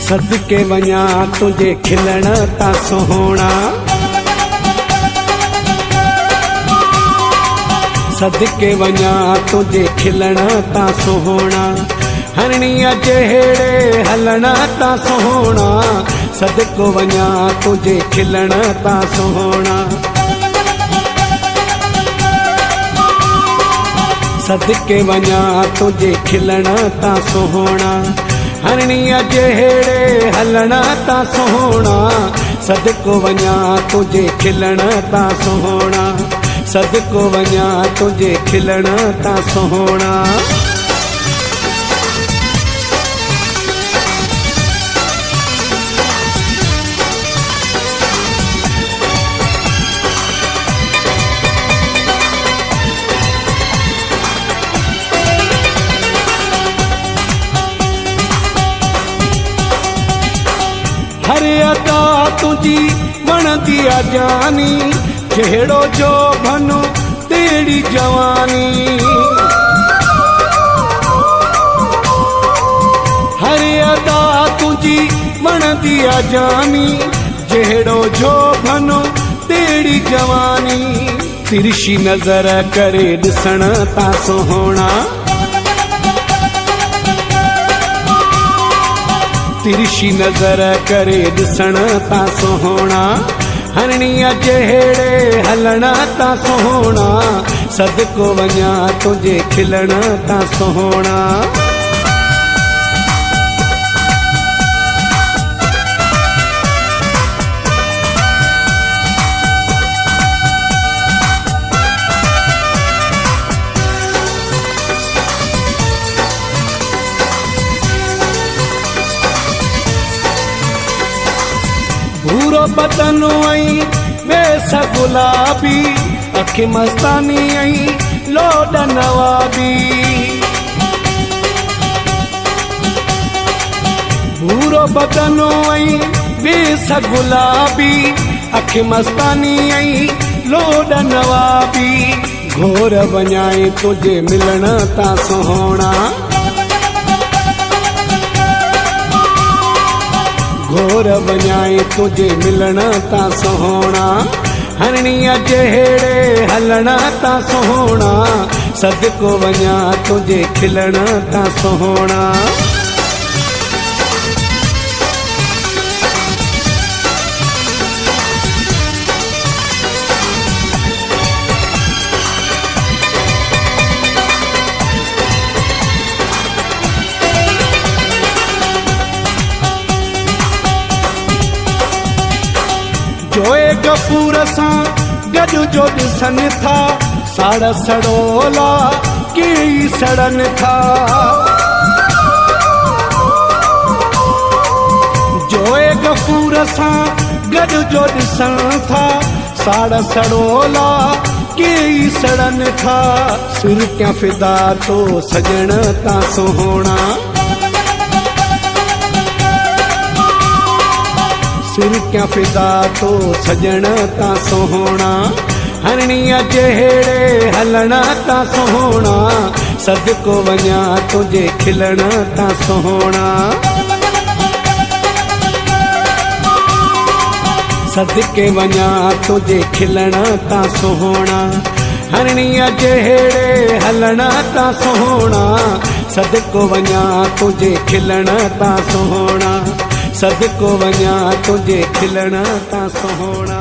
सदके वञा तुझे खिलण ता सोहणा, सदके वञा तुझे खिलण ता सोहणा, हरणीअ जहिड़े हलण ता सोहणा, सदको वञा तुझे खिलण ता सोहणा, सदके वञा तुझे खिलण ता सोहणा, हरणीअ जहिड़े हलण ता सोहणा, सदको वञा तुझे खिलण ता सोहणा, सदको वञा तुझे खिलण ता सोहणा। हर अदा तुझी वणंदी आ जानी, जहिड़ो जो भनो तेड़ी जवानी, हर अदा तुझी वणंदी आ जानी, जहिड़ो जो भनो तेड़ी जवानी, तिरछी नज़र करे ॾिसण ता सोहणा, तिरछी नज़र करे ॾिसण ता सोहणा, हरणीअ जहिड़े हलण ता सोहणा, सदको वञा तुझे खिलण ता सोहणा। भूरो बदन आई वेस गुलाबी, अखि मस्तानी आई लोड नवाबी, भूरो बदन आई वेस गुलाबी, अखि मस्तानी आई लोड नवाबी, घोर वञाए तुझे मिलण ता सोहणा, घोर वञाए तुझे मिलण ता सोहणा, हरणीअ जहिड़े हलण ता सोहणा, सदको वञा तुझे खिलण ता सोहणा। जोए गफूर सां गॾु जो ॾिसनि था, साड़ सड़ोला की सड़नि था, जोए गफूर सां गॾु जो ॾिसनि था, साड़ सड़ोला की सड़नि था, सिर क्या फिदा तो सजण ता सोहणा, सिर क्या फिदा तो सजण ता सोहणा, हरणीअ जहिड़े हलण ता सोहणा, सदको वञा तुझे खिलण ता सोहणा, सदके वञा तुझे खिलण ता सोहणा, हरणीअ जहिड़े हलण ता सोहणा, सदको वञा तुझे खिलण ता सोहणा, सदको वञा तुझे खिलण ता सोहणा।